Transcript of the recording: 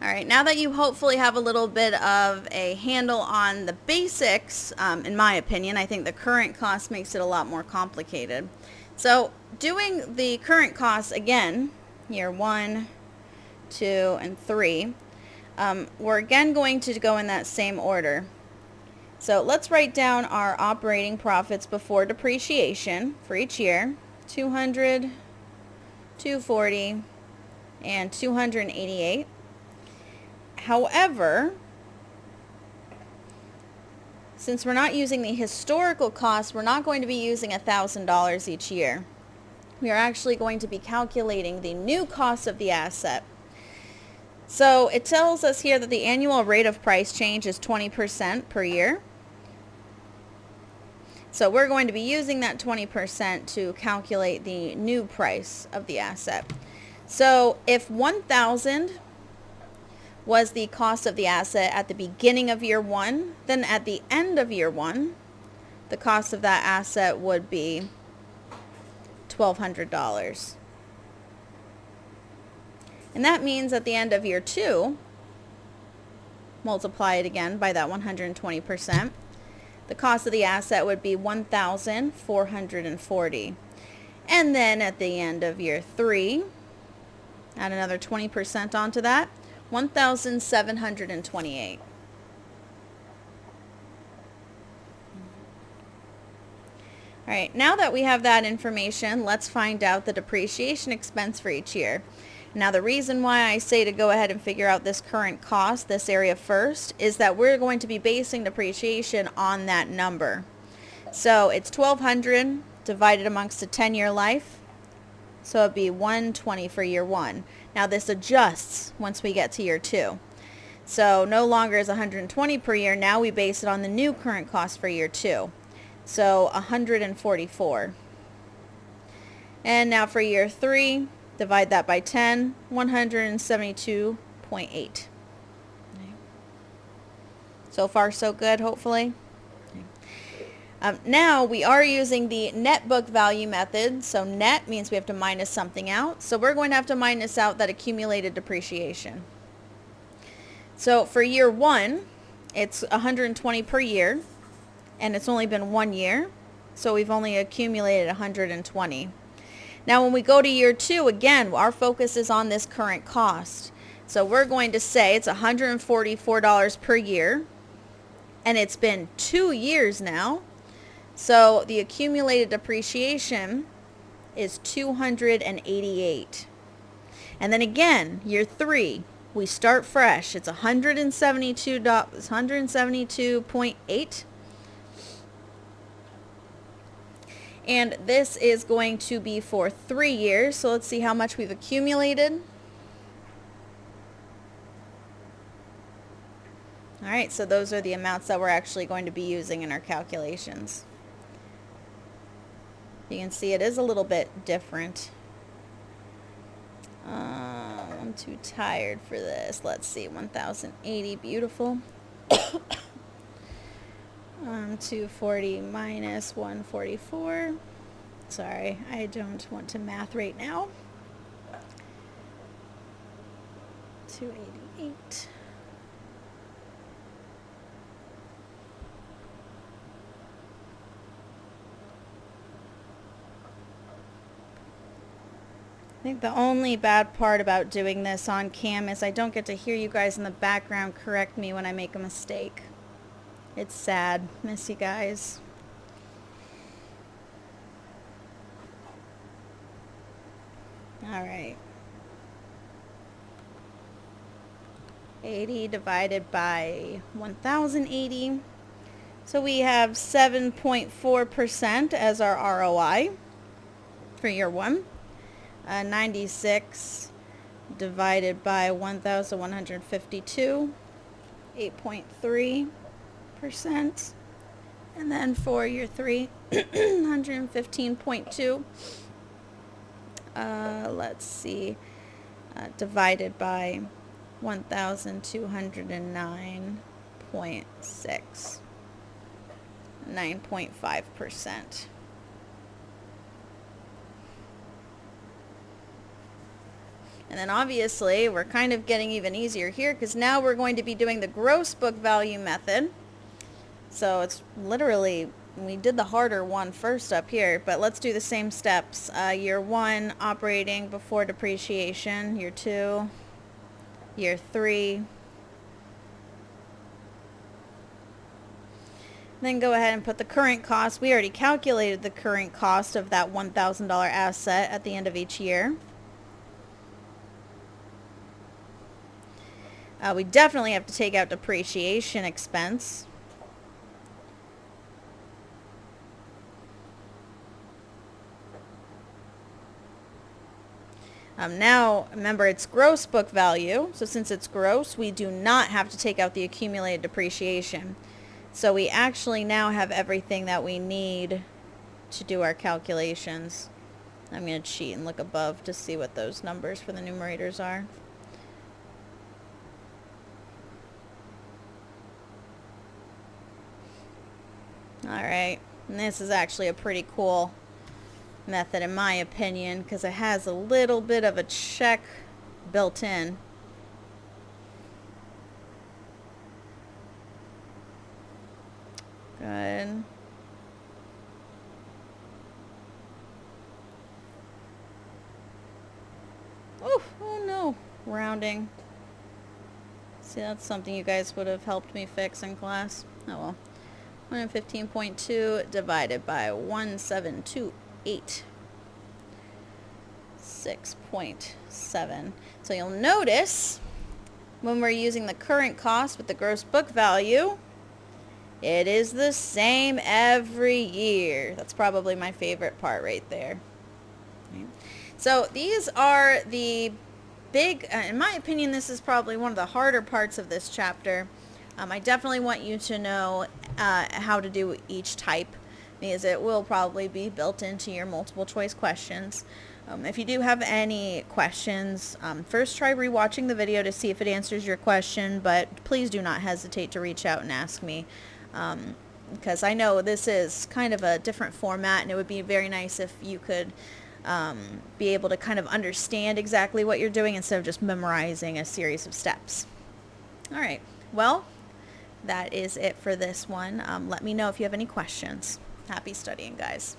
All right, now that you hopefully have a little bit of a handle on the basics, in my opinion, I think the current cost makes it a lot more complicated. So doing the current costs again, year 1, 2, and 3, we're again going to go in that same order. So let's write down our operating profits before depreciation for each year: 200, 240, and 288. However, since we're not using the historical cost, we're not going to be using $1,000 each year. We are actually going to be calculating the new cost of the asset. So it tells us here that the annual rate of price change is 20% per year. So we're going to be using that 20% to calculate the new price of the asset. So if 1,000 was the cost of the asset at the beginning of year 1, then at the end of year 1, the cost of that asset would be $1,200. And that means at the end of year 2, multiply it again by that 120%, the cost of the asset would be $1,440. And then at the end of year 3, add another 20% onto that, $1,728. All right, now that we have that information, let's find out the depreciation expense for each year. Now, the reason why I say to go ahead and figure out this current cost, this area first, is that we're going to be basing depreciation on that number. So it's 1,200 divided amongst a 10-year life. So it'd be 120 for year 1. Now this adjusts once we get to year 2. So no longer is 120 per year. Now we base it on the new current cost for year 2. So 144. And now for year 3, divide that by 10, 172.8. So far so good, hopefully. Now we are using the net book value method. So net means we have to minus something out. So we're going to have to minus out that accumulated depreciation. So for year 1, it's 120 per year, and it's only been 1 year. So we've only accumulated 120. Now when we go to year 2, again, our focus is on this current cost. So we're going to say it's $144 per year, and it's been 2 years now. So the accumulated depreciation is $288. And then again, year 3, we start fresh. It's $172.8. And this is going to be for 3 years. So let's see how much we've accumulated. All right, so those are the amounts that we're actually going to be using in our calculations. You can see it is a little bit different. I'm too tired for this. Let's see, 1,080, beautiful. 240 minus 144. Sorry, I don't want to math right now. 288. I think the only bad part about doing this on cam is I don't get to hear you guys in the background correct me when I make a mistake. It's sad. Miss you guys. All right. 80 divided by 1,080. So we have 7.4% as our ROI for year 1. 96 divided by 1,152, 8.3%. And then for year 3, 115.2. Let's see, divided by 1,209.6, 9.5%. And then obviously we're kind of getting even easier here because now we're going to be doing the gross book value method. So it's literally, we did the harder one first up here, but let's do the same steps. Year 1, operating before depreciation. Year 2, year 3. Then go ahead and put the current cost. We already calculated the current cost of that $1,000 asset at the end of each year. We definitely have to take out depreciation expense. Now, remember, it's gross book value. So since it's gross, we do not have to take out the accumulated depreciation. So we actually now have everything that we need to do our calculations. I'm going to cheat and look above to see what those numbers for the numerators are. Alright, and this is actually a pretty cool method in my opinion because it has a little bit of a check built in. Good. Oh no, rounding. See, that's something you guys would have helped me fix in class. Oh well. 115.2 divided by 1728. 6.7. So you'll notice when we're using the current cost with the gross book value, it is the same every year. That's probably my favorite part right there. Right. So these are the big, in my opinion, this is probably one of the harder parts of this chapter. I definitely want you to know how to do each type because it will probably be built into your multiple choice questions. If you do have any questions, first try rewatching the video to see if it answers your question, but please do not hesitate to reach out and ask me because I know this is kind of a different format and it would be very nice if you could be able to kind of understand exactly what you're doing instead of just memorizing a series of steps. All right, well, that is it for this one. Let me know if you have any questions. Happy studying, guys.